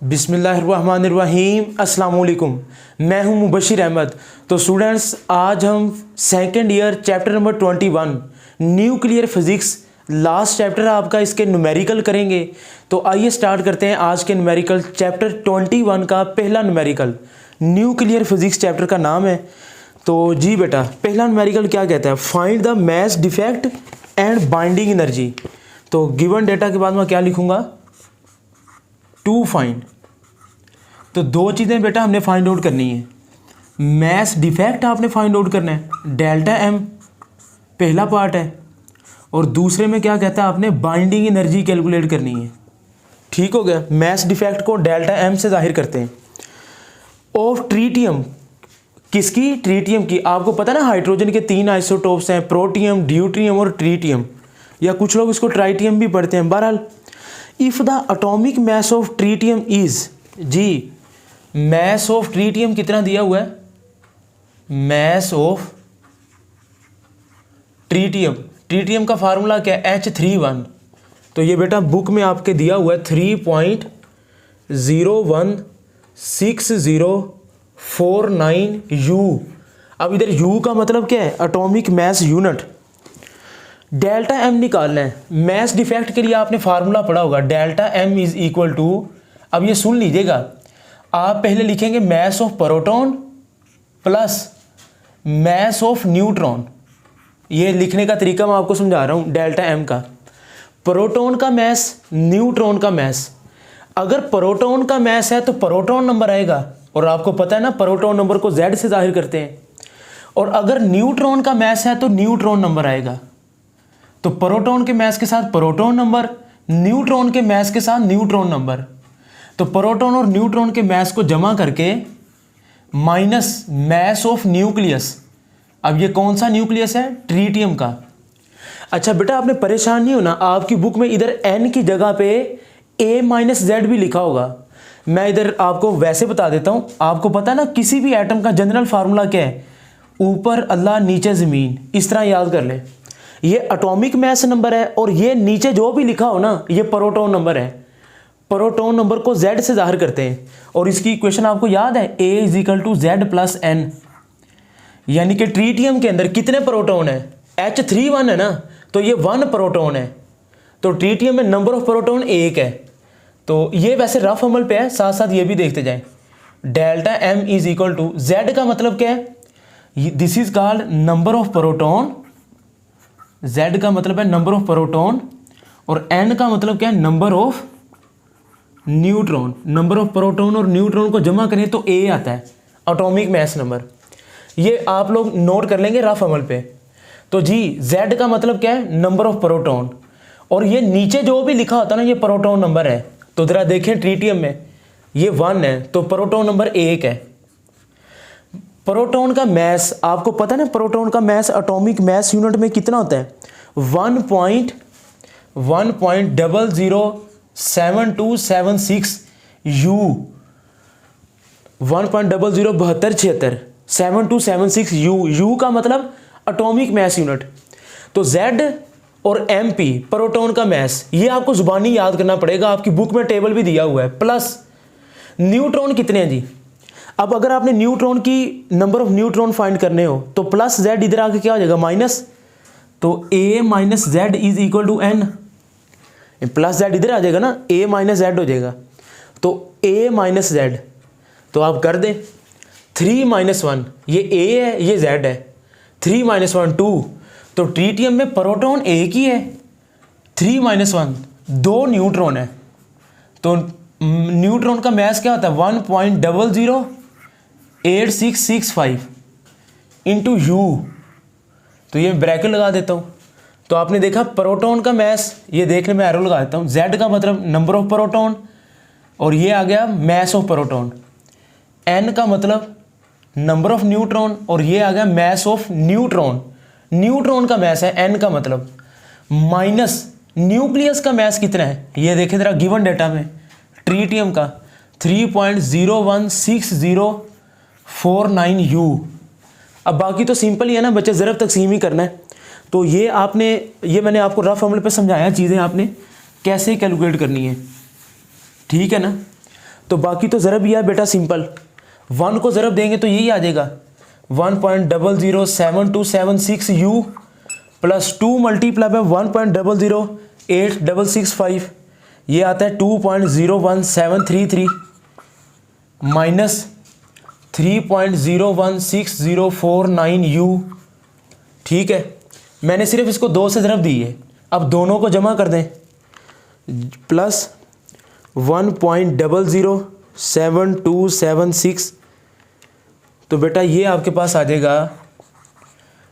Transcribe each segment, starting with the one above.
बिस्मिल्लाहिर्रहमानिर्रहीम अस्सलाम वालेकुम। मैं हूं मुबशिर अहमद। तो स्टूडेंट्स, आज हम second year chapter number 21 nuclear physics last chapter आपका इसके न्यूमेरिकल करेंगे। तो आइए स्टार्ट करते हैं आज के न्यूमेरिकल। चैप्टर 21 का पहला न्यूमेरिकल न्यूक्लियर फिज़िक्स चैप्टर का नाम है। तो जी बेटा, पहला न्यूमेरिकल क्या कहता है? Find the mass defect and binding energy. तो गिवन डेटा के बाद मैं क्या लिखूंगा? To find. तो दो चीज़ें बेटा हमने फाइंड आउट करनी है। मैस डिफेक्ट आपने फाइंड आउट करना है, डेल्टा एम पहला पार्ट है, और दूसरे में क्या कहता है आपने? बाइंडिंग एनर्जी कैलकुलेट करनी है। ठीक हो गया। मैस डिफेक्ट को डेल्टा एम से जाहिर करते हैं। ऑफ ट्रीटियम, किसकी? ट्रीटियम की। आपको पता है ना, हाइड्रोजन के 3 आइसोटोप्स हैं, प्रोटियम, ड्यूट्रियम और ट्रीटियम, या कुछ लोग इसको ट्राइटियम भी पढ़ते हैं। बहरहाल, if the atomic mass of tritium is, जी मास ऑफ ट्रीटियम कितना दिया हुआ है? मास ऑफ ट्रीटियम, ट्रीटियम का फार्मूला क्या है? H31। तो ये बेटा बुक में आपके दिया हुआ है 3.01604 U। अब इधर U का मतलब क्या है? Atomic mass unit. Delta M निकालना है। मास डिफेक्ट के लिए आपने फार्मूला पढ़ा होगा, delta M is equal to, अब ये सुन लीजिएगा, आप पहले लिखेंगे mass of proton plus mass of neutron. ये लिखने का तरीका मैं आपको समझा रहा हूँ। डेल्टा एम का प्रोटॉन का मास, न्यूट्रॉन का मास। अगर प्रोटॉन का मास है तो प्रोटॉन नंबर आएगा, और आपको पता है ना प्रोटॉन नंबर को Z से जाहिर करते हैं। और अगर न्यूट्रॉन का मास है तो न्यूट्रॉन नंबर आएगा। तो प्रोटॉन के मास के साथ प्रोटॉन नंबर, न्यूट्रॉन के मास के साथ न्यूट्रॉन नंबर। तो प्रोटॉन और न्यूट्रॉन के मास को जमा करके माइनस मास ऑफ न्यूक्लियस। अब ये कौन सा न्यूक्लियस है? ट्रीटियम का। अच्छा बेटा, आपने परेशान नहीं होना, आपकी बुक में इधर n की जगह पे A-Z भी लिखा होगा। मैं इधर आपको वैसे बता देता हूँ। आपको पता है ना, किसी भी एटम का जनरल फार्मूला क्या है? ऊपर अल्लाह नीचे ज़मीन, इस तरह याद कर ले। ये एटॉमिक मास नंबर है, और ये नीचे जो भी लिखा हो ना, ये प्रोटॉन नंबर है। प्रोटॉन नंबर को Z से जाहिर करते हैं, और इसकी इक्वेशन आपको याद है, A = Z + N। यानी कि ट्रीटियम के अंदर कितने प्रोटॉन है? H31 है ना, तो ये 1 प्रोटॉन है। तो ट्रीटियम में नंबर ऑफ प्रोटॉन 1 है। तो ये वैसे रफ अमल पे है, साथ साथ ये भी देखते जाएं। Delta M is equal to, Z का मतलब क्या है? This is called number of proton. Z का मतलब है नंबर ऑफ प्रोटॉन, और N का मतलब क्या है? Number of neutron. Number of proton और न्यूट्रॉन को जमा करें तो A आता है, एटॉमिक मास नंबर। ये आप लोग नोट कर लेंगे रफ अमल पे। तो जी Z का मतलब क्या है? नंबर ऑफ प्रोटॉन, और ये नीचे जो भी लिखा होता है ना, ये प्रोटॉन नंबर है। तो जरा देखें, ट्रीटियम में ये 1 है, तो प्रोटॉन नंबर 1 है। प्रोटॉन का मास आपको पता है ना, प्रोटॉन का मास एटॉमिक मास यूनिट में कितना होता है? 1.007276 U। 1.007276 7276 U का मतलब एटॉमिक मास यूनिट। तो Z और MP प्रोटॉन का मास, ये आपको जुबानी याद करना पड़ेगा। आपकी बुक में टेबल भी दिया हुआ है। प्लस न्यूट्रॉन कितने हैं जी? अब अगर आपने न्यूट्रॉन की नंबर ऑफ न्यूट्रॉन फाइंड करने हो तो प्लस Z इधर आके क्या हो जाएगा? माइनस। तो A - Z is equal to N। Plus Z इधर आ जाएगा ना, A - Z हो जाएगा। तो A - Z, तो आप कर दें 3 - 1, ये A है, ये Z है। 3 - 1 2। तो ट्रीटियम में प्रोटॉन एक ही है, 3 - 1 2 न्यूट्रॉन है। तो न्यूट्रॉन का मास क्या होता है? 1.008665 इंटू U। तो ये ब्रैकेट लगा देता हूँ। तो आपने देखा प्रोटॉन का मास, ये देखने में एरो लगा देता हूँ। Z का मतलब नंबर ऑफ प्रोटॉन, और ये आ गया मास ऑफ प्रोटॉन। N का मतलब नंबर ऑफ न्यूट्रॉन, और ये आ गया मास ऑफ न्यूट्रॉन। न्यूट्रॉन का मास है N का मतलब, माइनस न्यूक्लियस का मास कितना है? ये देखें जरा गिवन डेटा में, ट्रीटियम का 3.01604 U। अब बाकी तो सिंपल ही है ना बच्चे, ज़रब तकसीम ही करना है। तो ये मैंने आपको रफ अमल पे समझाया चीज़ें आपने कैसे कैलकुलेट करनी है, ठीक है ना। तो बाकी तो ज़रब ही है बेटा सिंपल। 1 को ज़रब देंगे तो यही आ जाएगा 1.00727 u प्लस 2 मल्टीप्लाई बाय 1.00865 ये आता है 2.01733 माइनस 3.01649 u। ठीक है, मैंने सिर्फ इसको 2 से ज़रब दी है, अब दोनों को जमा कर दें प्लस 1.00726 तो बेटा ये आपके पास आ जाएगा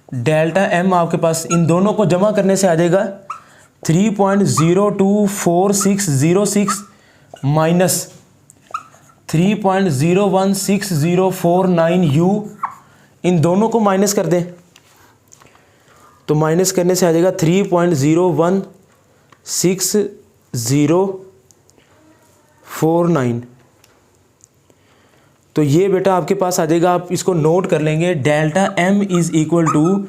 डेल्टा एम, आपके पास इन दोनों को जमा करने से आ जाएगा 3.024606 माइनस 3.01649 u। इन दोनों को माइनस कर दें तो माइनस करने से आ जाएगा 3.01649। तो ये बेटा आपके पास आ जाएगा, आप इसको नोट कर लेंगे। Delta M is equal to,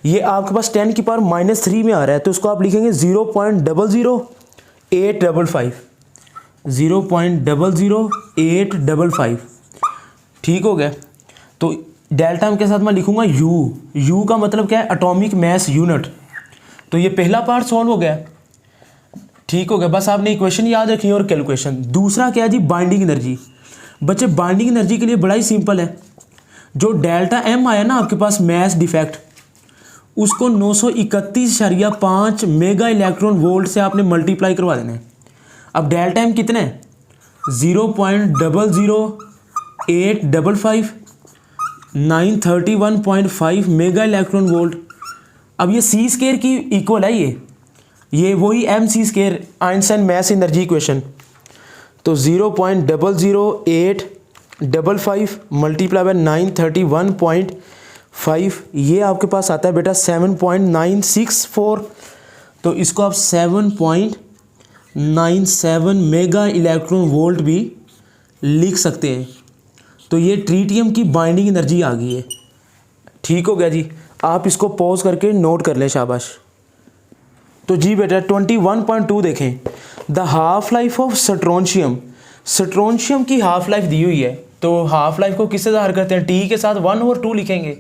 ये आपके पास 10 की पावर -3 में आ रहा है तो उसको आप लिखेंगे 0.00855 0.00855। ठीक हो गया। तो डेल्टा एम के साथ मैं लिखूंगा यू का मतलब क्या है, एटॉमिक मैस यूनिट। तो ये पहला पार्ट सॉल्व हो गया। ठीक हो गया, बस आपने इक्वेशन याद रखी और कैलकुलेशन। दूसरा क्या है जी, बाइंडिंग एनर्जी। बच्चे बाइंडिंग एनर्जी के लिए बड़ा ही सिंपल है, जो डेल्टा एम आया ना आपके पास मैस डिफेक्ट, उसको 931.5 मेगा इलेक्ट्रॉन वोल्ट से आपने मल्टीप्लाई करवा देना है। अब डेल्टा एम कितने हैं, 0.00855 931.5 मेगा इलेक्ट्रॉन वोल्ट। अब ये सी स्केयर की इक्वल है, ये वही M C square, Einstein mass energy equation. तो 0.00855 मल्टीप्लाई बाय 931.5 ये आपके पास आता है बेटा 7.964। तो इसको आप 7.97 मेगा इलेक्ट्रॉन वोल्ट भी लिख सकते हैं। तो ये ट्रीटियम की बाइंडिंग एनर्जी आ गई है। ठीक हो गया जी, आप इसको पॉज करके नोट कर लें, शाबाश। तो जी बेटा 21.2 देखें, the half life of strontium. Strontium की हाफ लाइफ दी हुई है, तो हाफ लाइफ को किससे ज़ाहिर करते हैं, टी के साथ 1/2 लिखेंगे।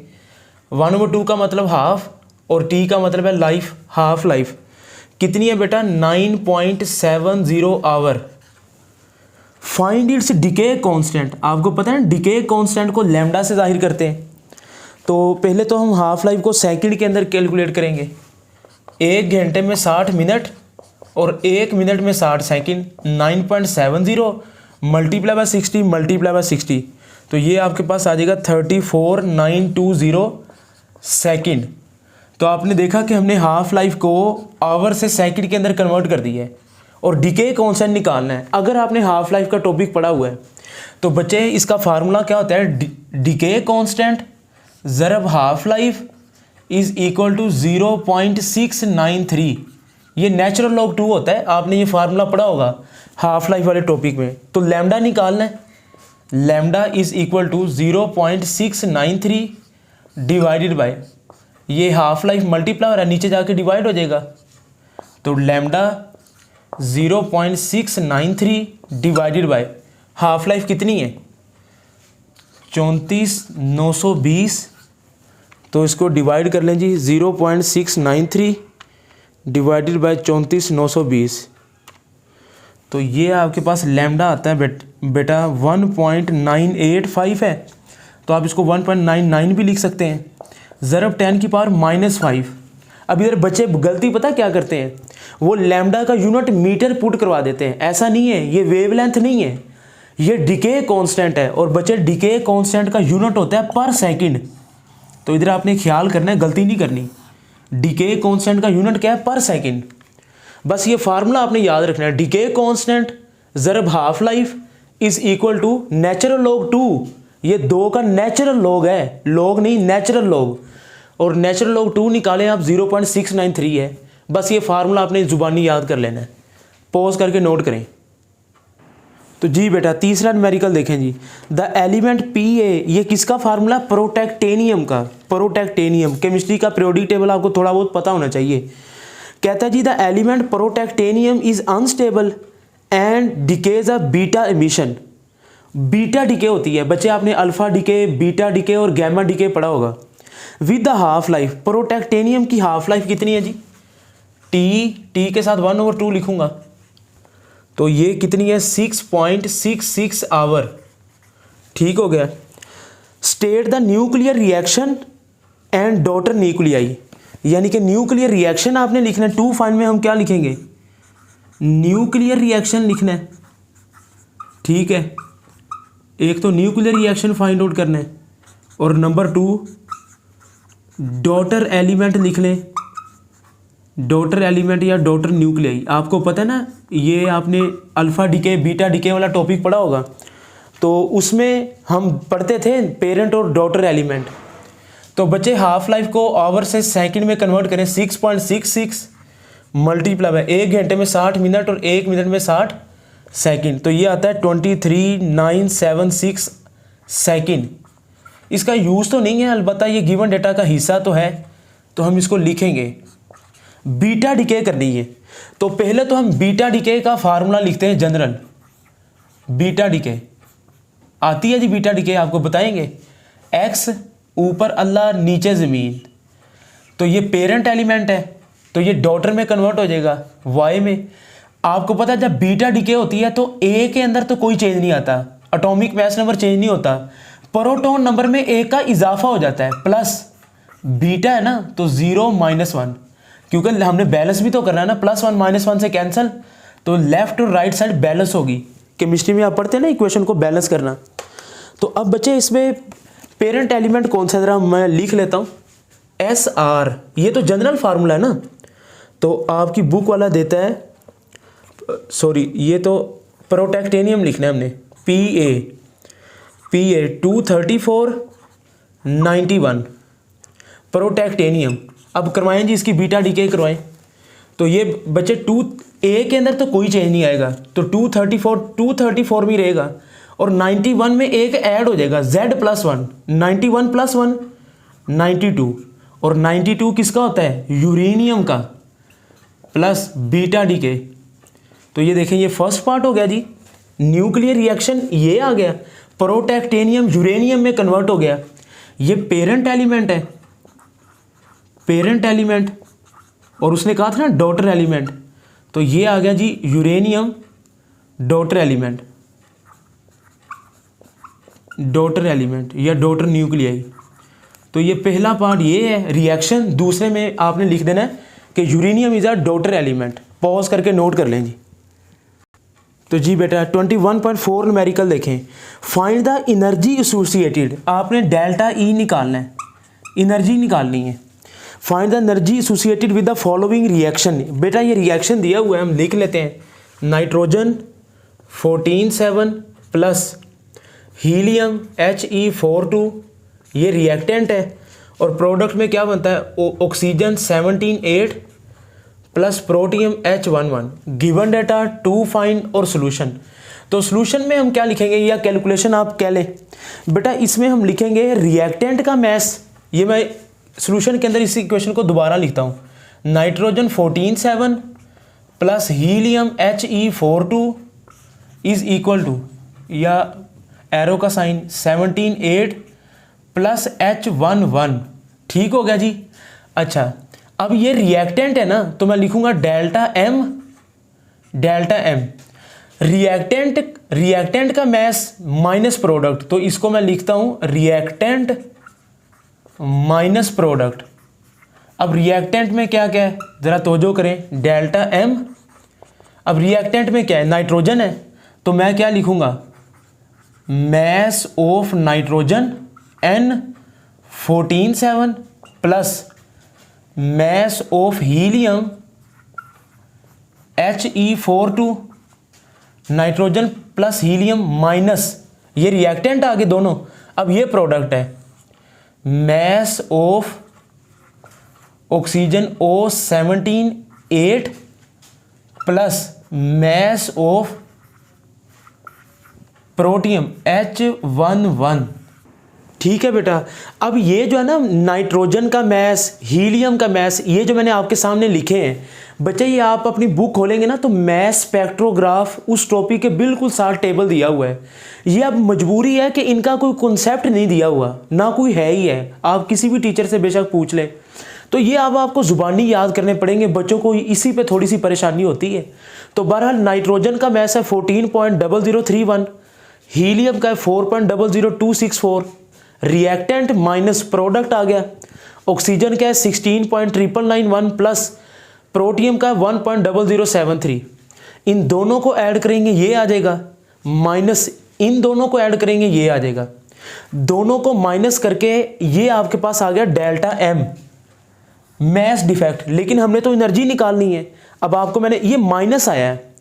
1/2 का मतलब हाफ और टी का मतलब है लाइफ। हाफ लाइफ कितनी है बेटा, 9.70 hour. Find its decay constant. आपको पता है डिके कांस्टेंट को लैम्डा से जाहिर करते हैं। तो पहले तो हम हाफ लाइफ को सेकंड के अंदर कैलकुलेट करेंगे। 1 घंटे में 60 मिनट और 1 मिनट में 60 second. 9.70 multiply by 60 multiply by 60, तो ये आपके पास आ जाएगा 34920 सेकंड। तो आपने देखा कि हमने हाफ लाइफ को आवर से सेकंड के अंदर कन्वर्ट कर दिया है और डिके कांस्टेंट निकालना है। अगर आपने हाफ लाइफ का टॉपिक पढ़ा हुआ है तो बच्चे इसका फार्मूला क्या होता है, डिके कांस्टेंट ज़रब half life is equal to 0.693। ये नेचुरल लॉग 2 होता है, आपने ये फार्मूला पढ़ा होगा हाफ लाइफ वाले टॉपिक में। तो लैम्डा निकालना है, lambda is equal to 0.693 divided by, ये हाफ लाइफ मल्टीप्लाई हो रहा है, नीचे जाके डिवाइड हो जाएगा। तो lambda 0.693 divided by half life कितनी है, 34,920। तो इसको डिवाइड कर लें जी, 0.693 डिवाइडेड बाय 34,920। तो ये आपके पास लैम्डा आता है बेटा 1.985 है। तो आप इसको 1.99 भी लिख सकते हैं। ज़रब 10 की पावर -5। अब इधर बच्चे गलती पता क्या करते हैं, वो लैम्डा का यूनिट मीटर पुट करवा देते हैं। ऐसा नहीं है, ये वेवलेंथ नहीं है, ये डिके कांस्टेंट है। और बच्चे डिके कांस्टेंट का यूनिट होता है पर सेकंड। तो इधर आपने ख्याल करना है, गलती नहीं करनी। डिके कांस्टेंट का यूनिट क्या है, पर सेकंड। बस ये फार्मूला आपने याद रखना है, डिके कांस्टेंट ज़रब half life is equal to natural log 2। ये 2 का नेचुरल लॉग है, लॉग नहीं, नेचुरल लॉग। और नेचुरल लॉग 2 निकालें आप 0.693 है। बस ये फार्मूला आपने ज़ुबानी याद कर लेना है, पॉज करके नोट करें। तो जी बेटा तीसरा न्यूमेरिकल देखें जी, द एलिमेंट Pa, ये किसका फार्मूला, प्रोटेक्टेनियम का। प्रोटेक्टेनियम केमिस्ट्री का पीरियोडिक टेबल आपको थोड़ा बहुत पता होना चाहिए। कहता है जी the element protactinium is unstable and decays a beta emission. Beta decay होती है। बच्चे आपने अल्फा डीके, बीटा डीके और गैमा डीके पढ़ा होगा। With the half life, protactinium की हाफ लाइफ कितनी है जी? टी के साथ 1/2 लिखूंगा, तो ये कितनी है? 6.66 आवर। ठीक हो गया। State the nuclear reaction and daughter nuclei, यानी कि न्यूक्लियर रिएक्शन आपने लिखना है। 2 फाइन में हम क्या लिखेंगे? न्यूक्लियर रिएक्शन लिखना है। ठीक है, एक तो न्यूक्लियर रिएक्शन फाइंड आउट करना है और नंबर 2 डॉटर एलिमेंट लिख लें। डॉटर एलिमेंट या डॉटर न्यूक्लियाई, आपको पता है ना, ये आपने अल्फा डीके बीटा डीके वाला टॉपिक पढ़ा होगा, तो उसमें हम पढ़ते थे पेरेंट और डॉटर एलिमेंट। तो बच्चे हाफ लाइफ को आवर से सेकंड में कन्वर्ट करें। 6.66 मल्टीप्लाई बाय 1 घंटे में 60 मिनट और 1 मिनट में 60 सेकंड, तो ये आता है 23,976 सेकंड। इसका यूज़ तो नहीं है, अलबत्ता ये गिवन डेटा का हिस्सा तो है, तो हम इसको लिखेंगे। बीटा डीके करनी है, तो पहले तो हम बीटा डीके का फार्मूला लिखते हैं जनरल। बीटा डीके आती है जी, बीटा डीके आपको बताएंगे। एक्स ऊपर अल्लाह नीचे ज़मीन, तो ये पेरेंट एलिमेंट है, तो ये डॉटर में कन्वर्ट हो जाएगा वाई में। आपको पता है जब बीटा डीके होती है तो ए के अंदर तो कोई चेंज नहीं आता, एटॉमिक मास नंबर चेंज नहीं होता, प्रोटॉन नंबर में ए का इजाफा हो जाता है। प्लस बीटा है ना, तो 0 -1, क्योंकि हमने बैलेंस भी तो करना है ना। +1 -1 से कैंसिल, तो लेफ्ट और राइट साइड बैलेंस होगी। केमिस्ट्री में आप पढ़ते हैं ना इक्वेशन को बैलेंस करना। तो अब बच्चे इसमें पेरेंट एलिमेंट कौन सा, जरा मैं लिख लेता हूँ। SR, ये तो जनरल फार्मूला है ना, तो आपकी बुक वाला देता है, सॉरी ये तो प्रोटैक्टेनियम लिखना है हमने। PA 23491 प्रोटैक्टेनियम। अब करवाएं जी इसकी बीटा डीके करवाएं, तो ये बच्चे 2A के अंदर तो कोई चेंज नहीं आएगा, तो 234 में रहेगा और 91 में एक ऐड हो जाएगा Z+1, 91 + 1 92, और 92 किसका होता है? यूरेनियम का, प्लस बीटा डीके। तो ये देखें, ये फर्स्ट पार्ट हो गया जी, न्यूक्लियर रिएक्शन ये आ गया, प्रोटैक्टेनियम यूरेनियम में कन्वर्ट हो गया। ये पेरेंट एलिमेंट है, पेरेंट एलिमेंट, और उसने कहा था ना डॉटर एलिमेंट, तो ये आ गया जी uranium daughter element, daughter element या डॉटर न्यूक्लियाई। तो ये पहला पार्ट ये है रिएक्शन। दूसरे में आपने लिख देना है कि uranium is a daughter element. Pause करके नोट कर लें जी। तो जी बेटा 21.4 न्यूमेरिकल देखें। फाइंड द एनर्जी एसोसिएटेड, आपने डेल्टा ई निकालना है, एनर्जी निकालनी है। Find the energy associated with the following reaction. बेटा ये रिएक्शन दिया हुआ है, हम लिख लेते हैं। नाइट्रोजन 14(7) प्लस हीलियम He42, ये रिएक्टेंट है, और प्रोडक्ट में क्या बनता है? Oxygen 17(8) plus protium H11। Given data 2 find और सोल्यूशन। तो सोल्यूशन में हम क्या लिखेंगे, या कैलकुलेशन आप कह लें बेटा, इसमें हम लिखेंगे रिएक्टेंट का मैस। ये मैं सोल्यूशन के अंदर इसी इक्वेशन को दोबारा लिखता हूँ। Nitrogen 14(7) plus helium He42 is equal to, या एरो का साइन 17(8) प्लस H11। ठीक हो गया जी। अच्छा, अब ये रिएक्टेंट है ना, तो मैं लिखूंगा डेल्टा एम। रिएक्टेंट का मैस माइनस प्रोडक्ट, तो इसको मैं लिखता हूं रिएक्टेंट माइनस प्रोडक्ट। अब रिएक्टेंट में क्या क्या है जरा तवज्जो करें, डेल्टा एम। अब रिएक्टेंट में क्या है? नाइट्रोजन है, तो मैं क्या लिखूंगा? Mass of nitrogen N14(7) plus mass of helium He42। Nitrogen plus helium minus, ये रिएक्टेंट आगे दोनों। अब ये प्रोडक्ट है, mass of oxygen O17(8) plus mass of protium H11। ठीक है बेटा। अब ये जो है ना नाइट्रोजन का मैस, हीलियम का मैस, ये जो मैंने आपके सामने लिखे हैं बच्चे, ये आप अपनी बुक खोलेंगे ना तो मैस स्पेक्ट्रोग्राफ उस टॉपिक के बिल्कुल साथ टेबल दिया हुआ है। ये अब मजबूरी है कि इनका कोई कॉन्सेप्ट नहीं दिया हुआ, ना कोई है ही है, आप किसी भी टीचर से बेशक पूछ लें। तो ये अब आपको ज़ुबानी याद करने पड़ेंगे, बच्चों को इसी पे थोड़ी सी परेशानी होती है। तो बहरहाल नाइट्रोजन का मैस है 14.0031, हीलियम का है 4.00264, रिएक्टेंट माइनस प्रोडक्ट आ गया, ऑक्सीजन का है 16.991 प्लस प्रोटियम का 1.0073। इन दोनों को ऐड करेंगे ये आ जाएगा, माइनस इन दोनों को ऐड करेंगे ये आ जाएगा, दोनों को माइनस करके ये आपके पास आ गया डेल्टा एम, मैस डिफेक्ट। लेकिन हमने तो एनर्जी निकालनी है। अब आपको मैंने ये माइनस आया है,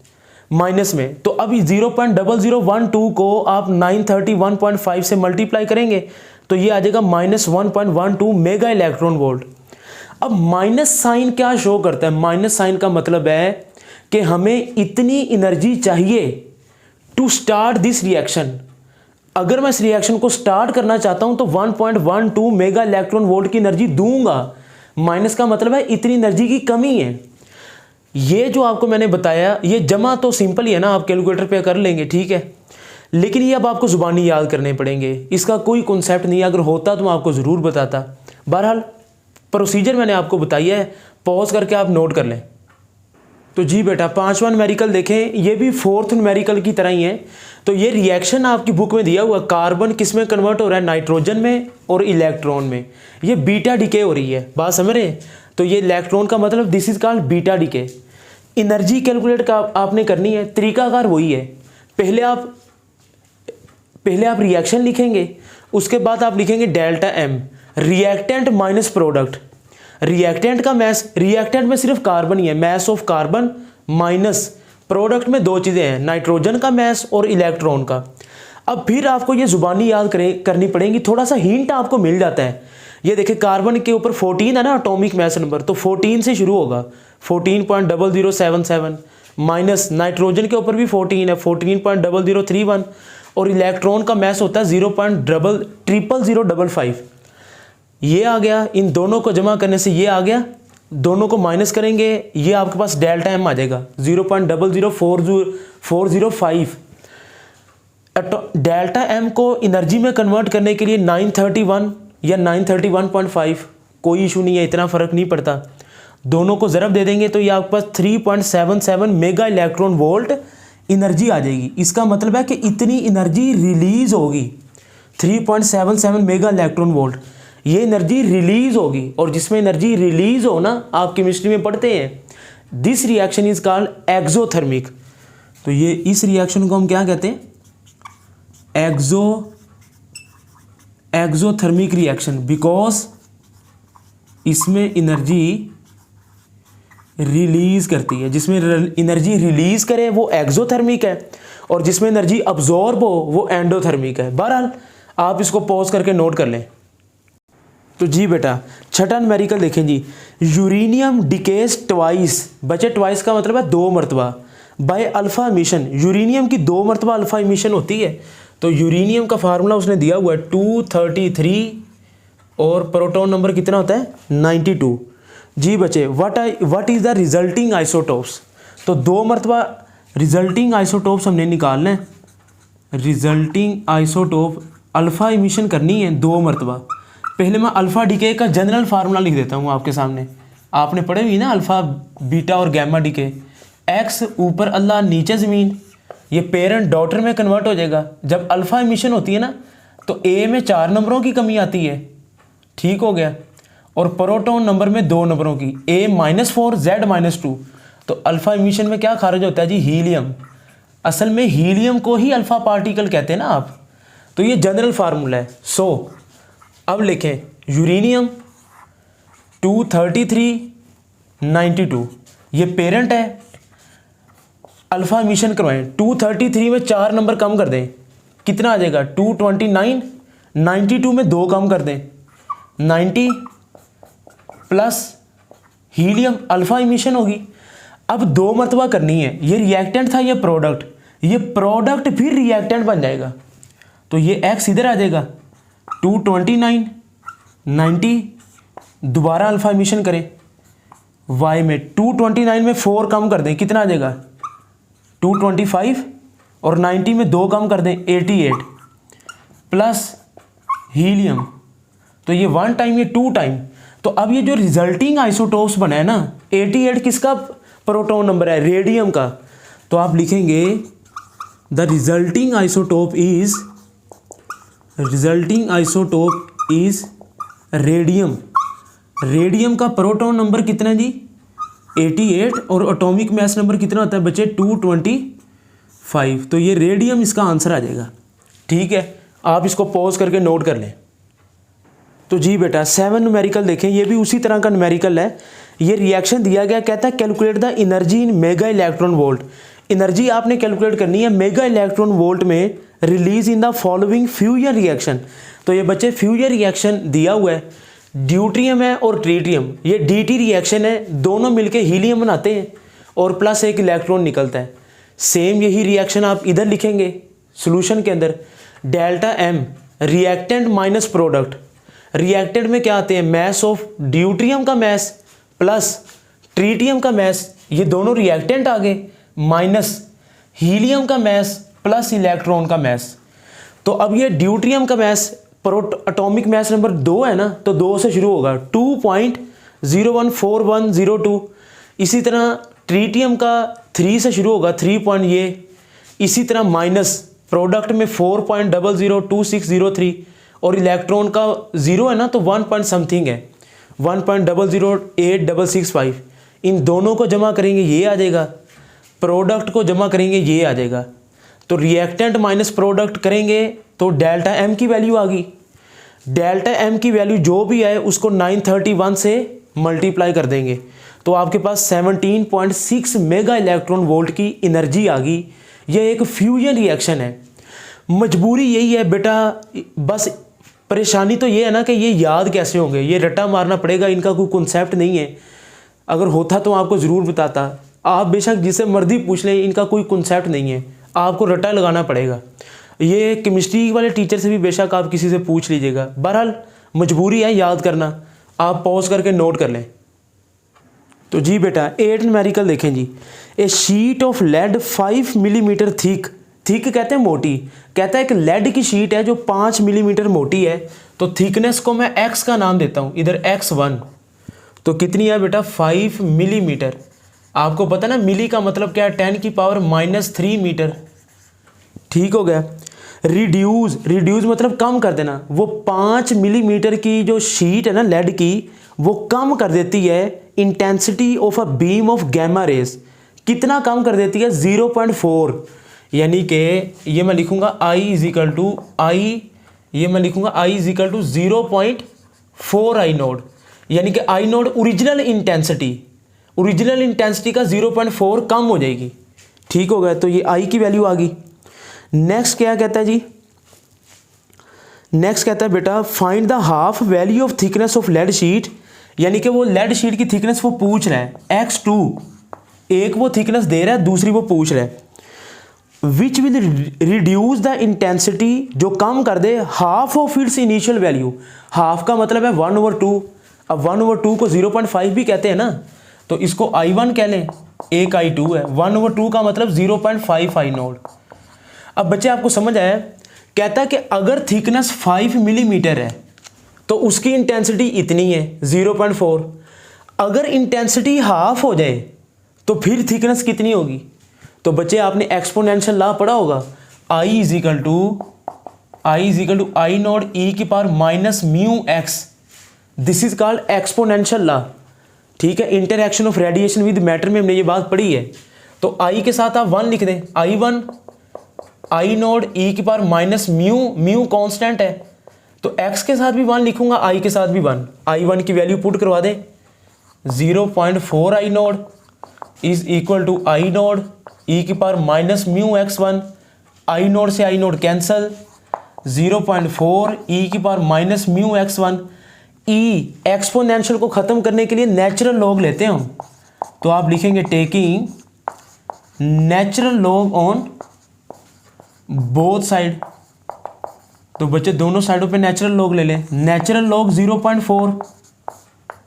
माइनस में, तो अब 0.0012 को आप 931.5 से मल्टीप्लाई करेंगे तो ये आ जाएगा -1.12 मेगा इलेक्ट्रॉन वोल्ट। अब माइनस साइन क्या शो करता है? माइनस साइन का मतलब है कि हमें इतनी एनर्जी चाहिए टू स्टार्ट दिस रिएक्शन। अगर मैं इस रिएक्शन को स्टार्ट करना चाहता हूं तो 1.12 मेगा इलेक्ट्रॉन वोल्ट की एनर्जी दूंगा। माइनस का मतलब है इतनी एनर्जी की कमी है। ये जो आपको मैंने बताया ये जमा तो सिंपल ही है ना, आप कैलकुलेटर पे कर लेंगे, ठीक है, लेकिन ये अब आपको जुबानी याद करने पड़ेंगे, इसका कोई कॉन्सेप्ट नहीं है। अगर होता तो मैं आपको ज़रूर बताता। बहरहाल प्रोसीजर मैंने आपको बताया है, पॉज करके आप नोट कर लें। तो जी बेटा, पांचवा न्यूमेरिकल देखें, ये भी फोर्थ न्यूमेरिकल की तरह ही है। तो ये रिएक्शन आपकी बुक में दिया हुआ, कार्बन किस में कन्वर्ट हो रहा है? नाइट्रोजन में और इलेक्ट्रॉन में। ये बीटा डिके हो रही है, बात समझ रहे हैं? तो ये इलेक्ट्रॉन का मतलब this is called beta decay. Energy calculate का आपने करनी है, तरीकाकार वही है। पहले आप रिएक्शन लिखेंगे, उसके बाद आप लिखेंगे delta M, reactant minus product. Reactant का मैस, रिएक्टेंट में सिर्फ कार्बन ही है, mass of carbon minus product में दो चीज़ें हैं, नाइट्रोजन का मैस और इलेक्ट्रॉन का। अब फिर आपको ये जुबानी याद करनी पड़ेगी, थोड़ा सा हिंट आपको मिल जाता है। ये देखिए कार्बन के ऊपर 14 है ना एटॉमिक मैस नंबर, तो 14 से शुरू होगा, 14.0077, माइनस नाइट्रोजन के ऊपर भी 14 है, 14.0031, और इलेक्ट्रॉन का मैस होता है 0.0055। ये आ गया, इन दोनों को जमा करने से ये आ गया, दोनों को माइनस करेंगे ये आपके पास डेल्टा एम आ जाएगा 0.00405। डेल्टा एम को एनर्जी में कन्वर्ट करने के लिए 931 या 931.5 कोई इशू नहीं है, इतना फ़र्क नहीं पड़ता। दोनों को ज़रब दे देंगे तो ये आपके पास 3.77 मेगा इलेक्ट्रॉन वोल्ट एनर्जी आ जाएगी। इसका मतलब है कि इतनी एनर्जी रिलीज होगी, 3.77 मेगा इलेक्ट्रॉन वोल्ट ये एनर्जी रिलीज होगी। और जिसमें एनर्जी रिलीज हो ना, आप केमिस्ट्री में पढ़ते हैं, this reaction is called exothermic. तो ये इस रिएक्शन को हम क्या कहते हैं? एक्सोथर्मिक रिएक्शन, बिकॉज इसमें एनर्जी रिलीज करती है। जिसमें एनर्जी रिलीज करे वो एक्सोथर्मिक है, और जिसमें एनर्जी अब्जॉर्ब हो वो एंडोथर्मिक है। बहरहाल आप इसको पॉज करके नोट कर लें। तो जी बेटा, छठा न्यूमेरिकल देखें जी, यूरेनियम डिकेज ट्वाइस। बचे ट्वाइस का मतलब है दो मरतबा, बाय अल्फा इमिशन। यूरेनियम की दो मरतबा अल्फा इमिशन होती है। तो यूरेनियम का फार्मूला उसने दिया हुआ है 233, और प्रोटॉन नंबर कितना होता है? 92। जी बचे, what is the resulting isotopes? तो दो मरतबा रिजल्टिंग आइसोटोप्स हमने निकालना है। रिजल्टिंग आइसोटोप अल्फा इमिशन करनी है दो मरतबा। पहले मैं अल्फ़ा डीके का जनरल फार्मूला लिख देता हूँ आपके सामने, आपने पढ़े हुई ना अल्फ़ा बीटा और गैमा डीके। एक्स ऊपर अल्लाह नीचे ज़मीन, ये पेरेंट डॉटर में कन्वर्ट हो जाएगा। जब अल्फ़ा इमिशन होती है ना तो ए में 4 नंबरों की कमी आती है, ठीक हो गया, और प्रोटॉन नंबर में 2 नंबरों की, A-4 Z-2। तो अल्फ़ा इमिशन में क्या खारिज होता है जी? हीलियम। असल में हीलियम को ही अल्फ़ा पार्टिकल कहते हैं ना आप। तो ये जनरल फार्मूला है। सो अब लिखें यूरेनियम 233 92, ये पेरेंट है, अल्फ़ा इमिशन करवाएं। 233 में 4 नंबर कम कर दें, कितना आ जाएगा? 229। 92 में 2 कम कर दें, 90 प्लस हीलियम अल्फ़ा इमिशन होगी। अब 2 मरतबा करनी है, ये रिएक्टेंट था, ये प्रोडक्ट फिर रिएक्टेंट बन जाएगा। तो ये एक्स इधर आ जाएगा, 229 90 दोबारा अल्फा एमिशन करें, वाई में 229 में 4 कम कर दें, कितना आ जाएगा 225, और 90 में 2 कम कर दें 88 प्लस हीलियम, तो ये 1 टाइम ये 2 टाइम। तो अब ये जो रिजल्टिंग आइसोटोप्स बना है ना, 88 किसका प्रोटॉन नंबर है, रेडियम का, तो आप लिखेंगे the resulting isotope is radium. Radium का प्रोटॉन नंबर कितना है जी 88, और एटॉमिक मास नंबर कितना होता है बच्चे 225, तो ये रेडियम इसका आंसर आ जाएगा। ठीक है, आप इसको पॉज करके नोट कर लें। तो जी बेटा 7 न्यूमेरिकल देखें, ये भी उसी तरह का न्यूमेरिकल है। ये रिएक्शन दिया गया, कहता है calculate the energy in mega electron volt. Energy आपने कैलकुलेट करनी है मेगा इलेक्ट्रॉन वोल्ट में release in the following fusion reaction. तो ये बच्चे फ्यूजन रिएक्शन दिया हुआ है, ड्यूट्रियम है और ट्रीटियम, ये डीटी रिएक्शन है, दोनों मिलके हीलियम बनाते हैं और प्लस एक इलेक्ट्रॉन निकलता है। सेम यही रिएक्शन आप इधर लिखेंगे सॉल्यूशन के अंदर, delta M reactant minus product. Reactant में क्या आते हैं, मैस ऑफ ड्यूट्रियम का मैस प्लस ट्रीटियम का मैस, ये दोनों रिएक्टेंट आ गए, माइनस हीलियम का मैस प्लस इलेक्ट्रॉन का मैस। तो अब ये ड्यूट्रियम का मैस एटॉमिक मैस नंबर 2 है ना, तो 2 से शुरू होगा 2.014102। इसी तरह ट्रीटियम का 3 से शुरू होगा 3 पॉइंट ये, इसी तरह माइनस प्रोडक्ट में 4.002603, और इलेक्ट्रॉन का 0 है ना, तो 1 पॉइंट समथिंग है 1.008665। इन दोनों को जमा करेंगे ये आ जाएगा, प्रोडक्ट को जमा करेंगे ये आ जाएगा। तो रिएक्टेंट माइनस प्रोडक्ट करेंगे तो डेल्टा एम की वैल्यू आ गई। डेल्टा एम की वैल्यू जो भी आए उसको 931 से मल्टीप्लाई कर देंगे, तो आपके पास 17.6 मेगा इलेक्ट्रॉन वोल्ट की एनर्जी आ गई। यह एक फ्यूजन रिएक्शन है। मजबूरी यही है बेटा, बस परेशानी तो ये है ना कि ये याद कैसे होंगे, ये रट्टा मारना पड़ेगा, इनका कोई कॉन्सेप्ट नहीं है। अगर होता तो आपको ज़रूर बताता, आप बेशक जिसे मर्जी पूछ लें, इनका कोई कॉन्सेप्ट नहीं है, आपको रट्टा लगाना पड़ेगा। ये केमिस्ट्री वाले टीचर से भी बेशक आप किसी से पूछ लीजिएगा। बहरहाल मजबूरी है याद करना, आप पॉज करके नोट कर लें। तो जी बेटा 8 न्यूमेरिकल देखें जी। A sheet of lead 5 millimetre thick, thick कहते हैं मोटी, कहता है एक लेड की शीट है जो 5 मिलीमीटर मोटी है, तो थिकनेस को मैं x का नाम देता हूँ, इधर x1, तो कितनी है बेटा 5 मिलीमीटर। आपको पता ना मिली का मतलब क्या है, 10⁻³ मीटर। ठीक हो गया। रिड्यूस, रिड्यूस मतलब कम कर देना, वो 5 मिलीमीटर की जो शीट है ना लेड की, वो कम कर देती है intensity of a beam of gamma rays. कितना कम कर देती है 0.4, यानी कि ये मैं लिखूंगा I इजिकल टू आई, ये मैं लिखूंगा I is equal to 0.4 I naught, यानी कि आई नोड ओरिजिनल इंटेंसिटी का 0.4 कम हो जाएगी। ठीक हो गया, तो ये I की वैल्यू आ गई। नेक्स्ट क्या कहता है जी, नेक्स्ट कहता है बेटा find the half value of thickness of lead sheet, यानी कि वो लेड शीट की थिकनेस वो पूछ रहा है x2, एक वो थिकनेस दे रहा है, दूसरी वो पूछ रहा है। Which will reduce the intensity, जो कम कर दे half of its initial value. Half का मतलब है 1/2, अब 1/2 को 0.5 भी कहते हैं ना, तो इसको I1 कह लें, एक I2 है, 1/2 का मतलब 0.5 आई नोड। अब बच्चे आपको समझ आया, कहता है कि अगर थिकनेस 5 मिलीमीटर है तो उसकी इंटेंसिटी इतनी है 0.4, अगर इंटेंसिटी हाफ हो जाए तो फिर थिकनेस कितनी होगी। तो बच्चे आपने एक्सपोनेंशियल लॉ पढ़ा होगा, I is equal to I naught e की power minus mu X, this is called exponential law. ठीक है, interaction of radiation with matter में हमने ये बात पढ़ी है। तो I के साथ आप 1 लिख दें, I1 आई नोड e की power minus mu, mu constant है, तो x के साथ भी 1 लिखूंगा, I के साथ भी 1, I1 की वैल्यू पुट करवा दें, 0.4 I naught is equal to I naught e की power minus mu x1, I naught से आई नोड कैंसल, 0.4 e की power minus mu x1। e exponential को ख़त्म करने के लिए नेचुरल लॉग लेते हैं हम, तो आप लिखेंगे taking natural log on both side, तो बच्चे दोनों साइडों पे नेचुरल लॉग ले लें। Natural log 0.4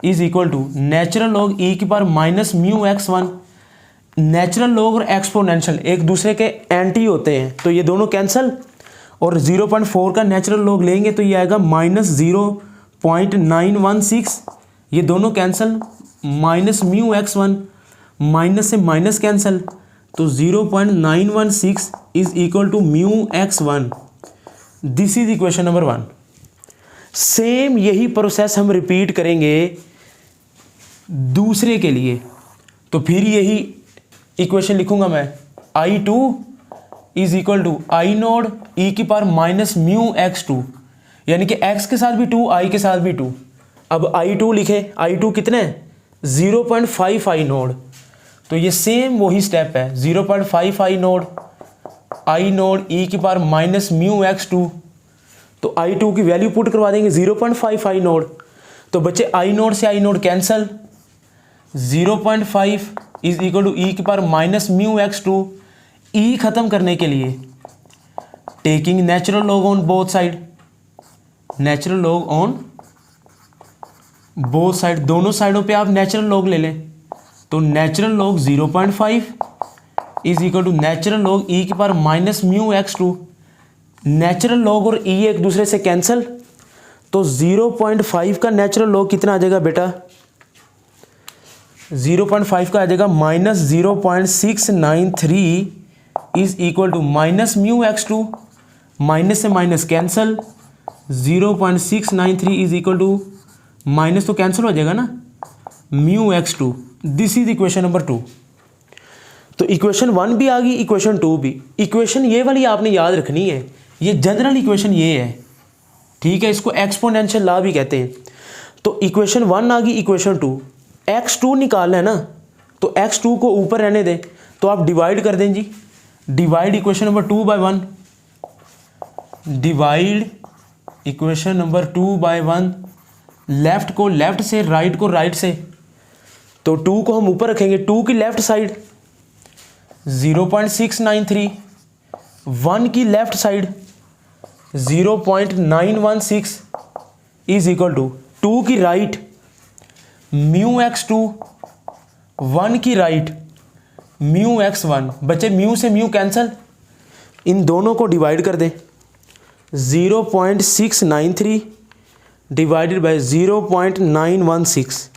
is equal to natural log e की power minus mu x1। Natural log और एक्सपोनेंशियल एक दूसरे के एंटी होते हैं, तो ये दोनों कैंसिल, और 0.4 का नेचुरल लॉग लेंगे तो ये आएगा माइनस 0.916, ये दोनों cancel, minus mu x1 minus से माइनस कैंसिल, तो 0.916 is equal to mu x1। This is equation number 1। Same यही प्रोसेस हम रिपीट करेंगे दूसरे के लिए। तो फिर यही इक्वेशन लिखूंगा मैं, I2 is equal to I naught e की पावर माइनस म्यू x2, यानी कि x के साथ भी 2, i के साथ भी 2। अब I2 लिखे, I2 कितने 0.5 आई नोड, तो ये सेम वही स्टेप है, 0.5 आई नोड आई नोड ई की पावर माइनस म्यू x2, तो I2 की वैल्यू पुट करवा देंगे 0.5 आई नोड। तो बच्चे आई नोड से I naught cancel, 0.5 is equal to e की पावर माइनस म्यू x2। ई खत्म करने के लिए taking natural log on both side, natural log on both side, दोनों साइडों पे आप नेचुरल लॉग ले लें, तो natural log 0.5 is equal to natural log e की power minus mu x2। Natural log और ई एक दूसरे से कैंसिल, तो 0.5 का नेचुरल लॉग कितना आ जाएगा बेटा, 0.5 का आ जाएगा minus 0.693 is equal to minus mu x2, minus से minus cancel, 0.693 is equal to minus तो कैंसिल हो जाएगा ना, mu x2। This is equation number 2। तो इक्वेशन 1 भी आ गई, इक्वेशन 2 भी। इक्वेशन ये वाली आपने याद रखनी है, ये जनरल इक्वेशन ये है, ठीक है, इसको एक्सपोनेंशियल लॉ भी कहते हैं। तो इक्वेशन 1 आ गई, इक्वेशन 2, x2 निकालना है ना, तो x2 को ऊपर रहने दें, तो आप डिवाइड कर दें जी, divide equation number 2 by 1, divide equation number 2 by 1, left को लेफ्ट से, राइट को राइट से, तो 2 को हम ऊपर रखेंगे, 2 की लेफ्ट साइड 0.693, 1 की left side 0.916 is equal to 2 की राइट म्यू x2, 1 की राइट म्यू x1। बच्चे म्यू से म्यू कैंसिल, इन दोनों को डिवाइड कर दें, 0.693 डिवाइडेड बाय 0.916,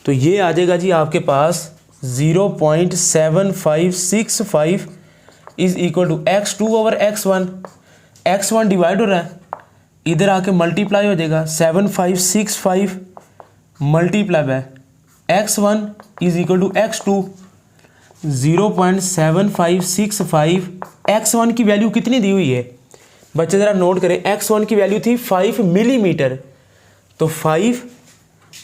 तो ये आ जाएगा जी आपके पास 0.7565 is equal to x2 over x1। x1 divide हो रहा है, इधर आके मल्टीप्लाई हो जाएगा, 7565 multiply by x1 is equal to x2, 0.7565। x1 की वैल्यू कितनी दी हुई है बच्चे, ज़रा नोट करें, x1 की वैल्यू थी 5 मिलीमीटर, तो 5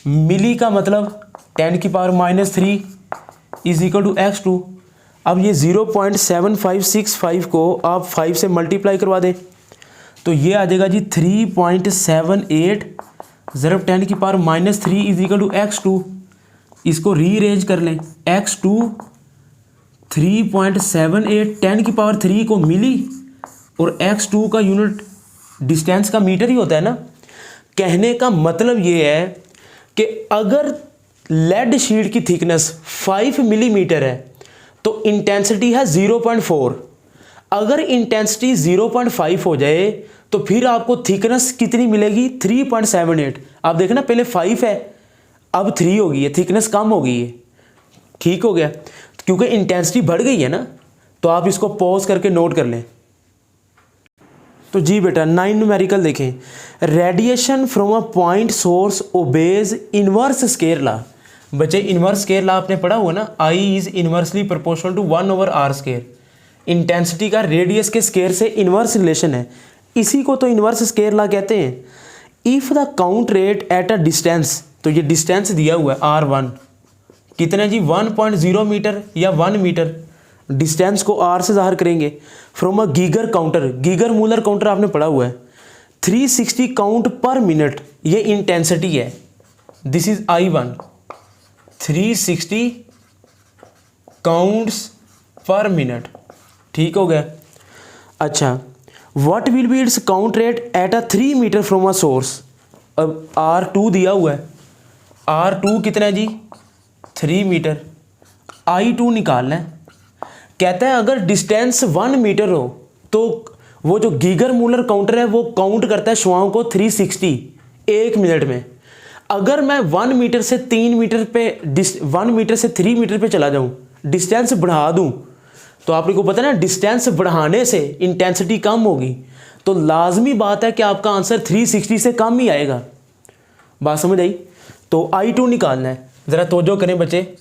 मिली का मतलब 10 की power minus 3 is equal to x2। अब ये 0.7565 को आप 5 से मल्टीप्लाई करवा दें, तो ये आ जाएगा जी 3.78 ज़रब 10 की power minus 3 is equal to x2। इसको रीअरेंज कर लें, x2 3.78, 10 की पावर 3 को मिली, और x2 का यूनिट डिस्टेंस का मीटर ही होता है ना। कहने का मतलब ये है कि अगर लेड शीट की थिकनेस 5 मिलीमीटर है तो इंटेंसिटी है 0.4। अगर इंटेंसिटी 0.5 हो जाए तो फिर आपको थिकनेस कितनी मिलेगी, 3.78। आप देखना पहले 5 है, अब 3 हो गई है, थिकनेस कम हो गई है, ठीक हो गया, क्योंकि इंटेंसिटी बढ़ गई है ना। तो आप इसको पॉज करके नोट कर लें। तो जी बेटा 9 न्यूमेरिकल देखें, radiation from a point source obeys inverse square law. बच्चे इनवर्स स्केयर लॉ आपने पढ़ा हुआ ना, I is inversely proportional to 1 over r square. Intensity का रेडियस के स्केयर से इनवर्स रिलेशन है, इसी को तो इनवर्स स्केयर लॉ कहते हैं। If the count rate at a distance, तो ये डिस्टेंस दिया हुआ है r1, कितने जी 1.0 मीटर या 1 मीटर, डिस्टेंस को r से ज़ाहिर करेंगे। From a Geiger counter, Geiger Muller counter आपने पढ़ा हुआ है, 360 काउंट पर मिनट, ये इंटेंसिटी है, this is I1, 360 counts per minute, ठीक हो गया। अच्छा, what will be its count rate at a 3 metre from a source. अब R2 दिया हुआ है, R2 कितना है जी 3 मीटर, I2 निकालना है। कहता है अगर डिस्टेंस 1 मीटर हो तो वो जो गीगर मूलर काउंटर है वो काउंट करता है श्वाओं को 360 1 मिनट में। अगर मैं 1 मीटर से 3 मीटर पे 1 मीटर से 3 मीटर पे चला जाऊं, डिस्टेंस बढ़ा दूं, तो आपने को पता है ना डिस्टेंस बढ़ाने से इंटेंसिटी कम होगी, तो लाजमी बात है कि आपका आंसर 360 से कम ही आएगा। बात समझ आई? तो I2 निकालना है। ज़रा तवज्जो करें बच्चे,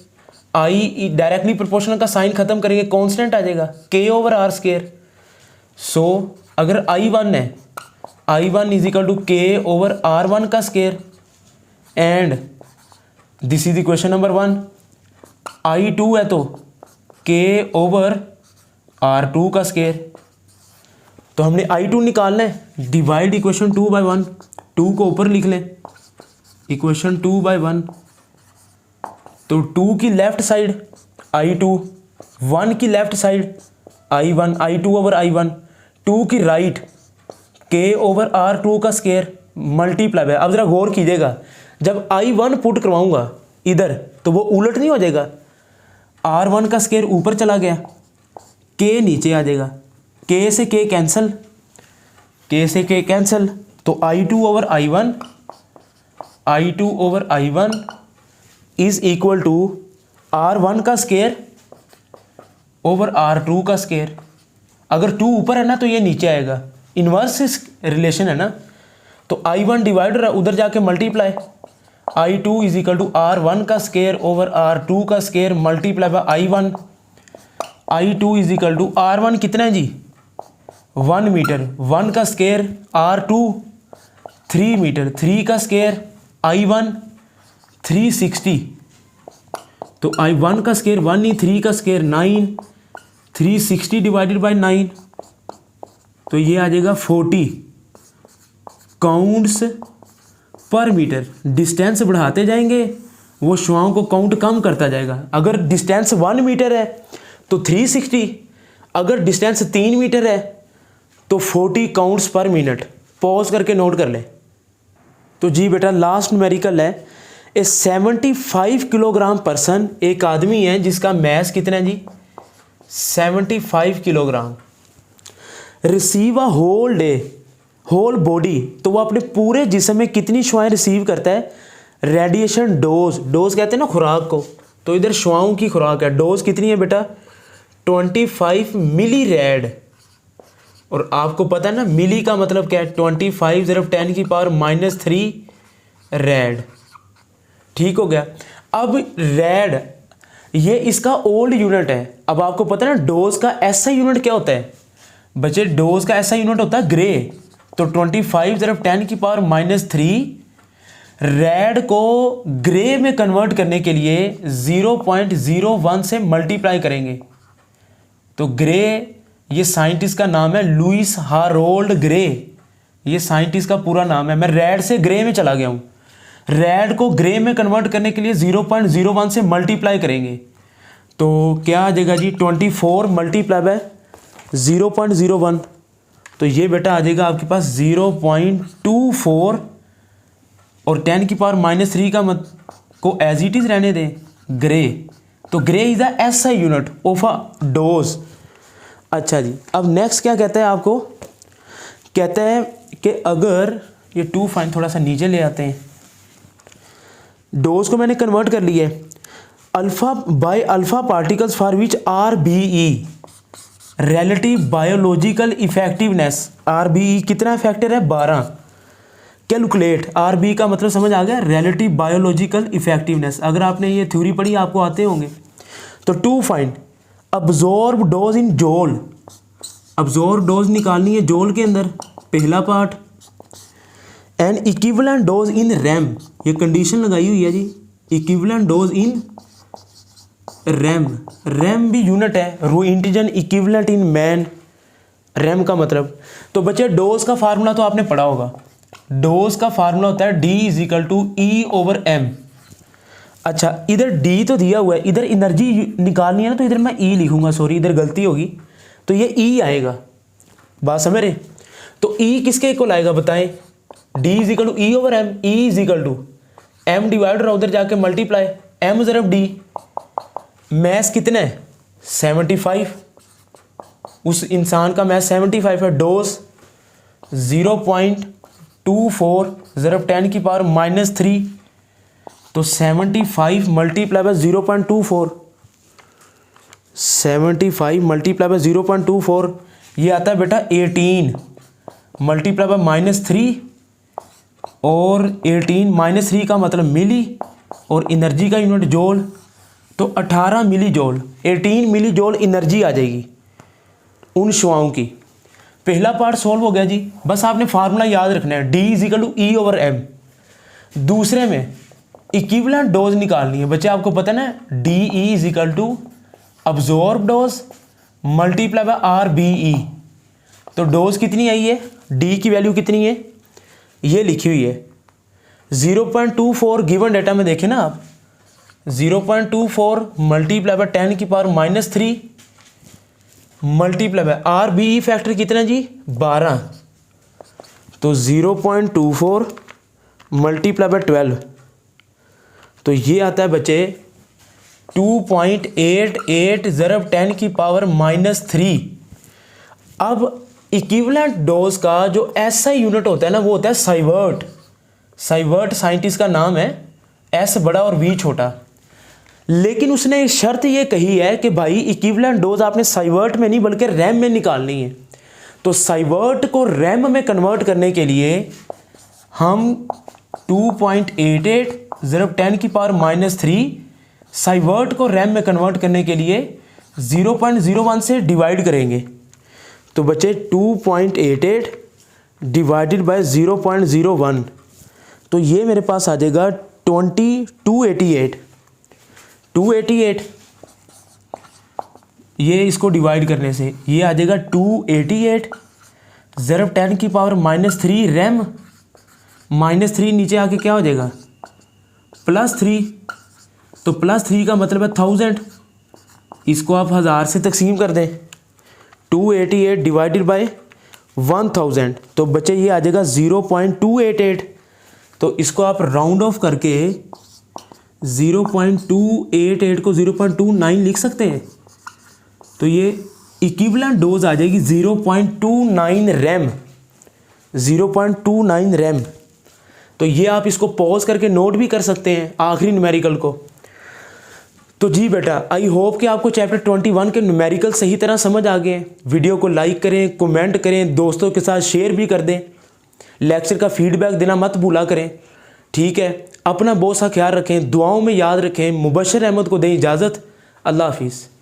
I डायरेक्टली प्रोपोर्शनल का साइन खत्म करेंगे, कांस्टेंट आ जाएगा K/R²। सो अगर I1 है, I1 is equal to K/R1 का square, and this is equation number 1। I2 है तो K/R2 का स्केयर। तो हमने I2 निकालना है, डिवाइड इक्वेशन 2/1, 2 को ऊपर लिख लें, इक्वेशन 2/1। तो 2 की लेफ्ट साइड I2, 1 की लेफ्ट साइड I1, I2/I1, 2 की राइट K/R2 का स्केयर मल्टीप्लाई बाय। अब ज़रा गौर कीजिएगा, जब I1 पुट करवाऊंगा इधर तो वो उलट नहीं हो जाएगा, R1 का स्केयर ऊपर चला गया, K नीचे आ जाएगा, K से K कैंसिल, K से K कैंसिल, तो I2/I1 is equal to R1 का स्केयर ओवर R2 का स्केयर। अगर 2 ऊपर है ना तो ये नीचे आएगा, इन्वर्स रिलेशन है ना। तो I1 डिवाइड उधर जाके multiply, I2 is equal to R1 का स्केयर ओवर R2 का square multiply by I1। I2 is equal to R1 कितना है जी 1 मीटर, 1 का स्केयर R2 3 मीटर, 3 का स्केयर I1 360। तो I1 का स्केयर 1 ही, 3 का स्केयर 9, 360 डिवाइडेड बाय 9, तो ये आ जाएगा 40 काउंट्स पर मीटर। डिस्टेंस बढ़ाते जाएंगे वो श्वाओं को काउंट कम करता जाएगा। अगर डिस्टेंस 1 मीटर है तो 360, अगर डिस्टेंस 3 मीटर है तो 40 काउंट्स पर मिनट। पॉज करके नोट कर ले। तो जी बेटा लास्ट न्यूमेरिकल है, ए 75 किलोग्राम पर्सन, एक आदमी है जिसका मैस कितना है जी 75 kilogram, receive a whole day whole body, तो वो अपने पूरे जिस्म में कितनी श्वाएं रिसीव करता है, रेडिएशन डोज, डोज कहते हैं ना खुराक को, तो इधर श्वाओं की खुराक है, डोज कितनी है बेटा 25 मिली रेड। और आपको पता है ना मिली का मतलब क्या है, 25 × 10⁻³ रेड। ठीक हो गया। अब रेड ये इसका ओल्ड यूनिट है। अब आपको पता है ना डोज का ऐसा यूनिट क्या होता है बच्चे, डोज का ऐसा यूनिट होता है ग्रे। तो 25 × 10⁻³ रेड को ग्रे में कन्वर्ट करने के लिए 0.01 से मल्टीप्लाई करेंगे। तो ग्रे ये साइंटिस्ट का नाम है लुइस हारोल्ड ग्रे, ये साइंटिस्ट का पूरा नाम है। मैं रेड से ग्रे में चला गया हूँ। रेड को ग्रे में कन्वर्ट करने के लिए 0.01 से मल्टीप्लाई करेंगे तो क्या आ जाएगा जी 24 मल्टीप्लाई बाय 0.01, तो ये बेटा आ जाएगा आपके पास 0.24 और 10⁻³ का मत को एज इट इज रहने दें ग्रे। तो grey is the SI unit of a dose. अच्छा जी, अब नेक्स्ट क्या कहता है आपको, कहता है कि अगर ये 2 फाइन थोड़ा सा नीचे ले आते हैं, डोज को मैंने कन्वर्ट कर लिया है alpha by alpha particles for which RBE relative biological effectiveness, RBE कितना इफेक्टिव है 12। कैलकुलेट, RBE का मतलब समझ आ गया, रिलेटिव बायोलॉजिकल इफेक्टिवनेस। अगर आपने ये थ्योरी पढ़ी आपको आते होंगे। तो 2 फाइंड अब्जॉर्ब डोज इन जोल, अब्जॉर्ब डोज निकालनी है जोल के अंदर, पहला part. And equivalent dose in RAM, ये कंडीशन लगाई हुई है जी, इक्विवेलेंट डोज इन रैम, रैम भी यूनिट है, रोइंटिजन इक्विवेलेंट इन मैन, रैम का मतलब। तो बच्चे डोज का फार्मूला तो आपने पढ़ा होगा, डोज का फार्मूला होता है D/E/m। अच्छा इधर D तो दिया हुआ है, इधर एनर्जी निकालनी है ना, तो इधर मैं E लिखूंगा, सॉरी इधर गलती होगी, तो ये E आएगा। बात समझ रहे। तो ई किसके इक्वल आएगा बताएं, D is equal to E over M, E is equal to M divider उधर जाके मल्टीप्लाई एम ज़रब डी। मैथ कितना है 75, उस इंसान का मैथ 75 है। डोज 0.24 ज़रब 10 की पावर -3, तो 75 मल्टीप्लाई बाय 0.24, 75 मल्टीप्लाई बाय 0.24 ये आता है बेटा 18 मल्टीप्लाई बाय -3, और 18 -3 का मतलब मिली, और एनर्जी का यूनिट जूल, तो 18 milli joule, 18 milli joule energy आ जाएगी उन शुआओं की। पहला पार्ट सॉल्व हो गया जी। बस आपने फार्मूला याद रखना है, D is equal to E over M. दूसरे में इक्विवेलेंट डोज निकालनी है बच्चे, आपको पता है ना, D E is equal to absorb dose multiply by R B E. तो डोज कितनी आई है, डी की वैल्यू कितनी है, ये लिखी हुई है 0.24 गिवन डेटा में देखें ना आप, 0.24 मल्टीप्लाई बाय 10 की power -3 multiply by R B E factor कितना जी 12, तो 0.24 मल्टीप्लाई बाय 12, तो ये आता है बच्चे 2.88 ज़रब 10 की पावर -3। अब इक्विवेलेंट डोज का जो एसआई यूनिट होता है ना, वो होता है साइवर्ट। साइवर्ट साइंटिस्ट का नाम है, एस बड़ा और वी छोटा। लेकिन उसने एक शर्त ये कही है कि भाई इक्विवेलेंट डोज आपने साइवर्ट में नहीं बल्कि रैम में निकालनी है। तो साइवर्ट को रैम में कन्वर्ट करने के लिए हम 2.88 ज़रब 10 की पावर -3 साइवर्ट को रैम में कन्वर्ट करने के लिए 0.01 से डिवाइड करेंगे। तो बच्चे 2.88 डिवाइडेड बाय 0.01, तो ये मेरे पास आ जाएगा 288। ये इसको डिवाइड करने से ये आ जाएगा 288 ज़रब 10 की पावर -3 रैम, -3 नीचे आके क्या हो जाएगा +3, तो +3 का मतलब है 1000। इसको आप 1000 से तकसीम कर दें, 288 डिवाइडेड बाय 1000, तो बच्चे ये आ जाएगा 0.288। तो इसको आप राउंड ऑफ करके 0.288 को 0.29 लिख सकते हैं। तो ये इक्विवेलेंट डोज आ जाएगी 0.29 रैम, 0.29 रैम। तो ये आप इसको पॉज करके नोट भी कर सकते हैं आखिरी न्यूमेरिकल को। तो जी बेटा, आई होप कि आपको चैप्टर 21 के न्यूमेरिकल सही तरह समझ आ गए। वीडियो को लाइक करें, कमेंट करें, दोस्तों के साथ शेयर भी कर दें। लेक्चर का फीडबैक देना मत भूला करें, ठीक है। अपना बहुत सा ख्याल रखें, दुआओं में याद रखें। मुबशर अहमद को दें इजाज़त। अल्लाह हाफिज़।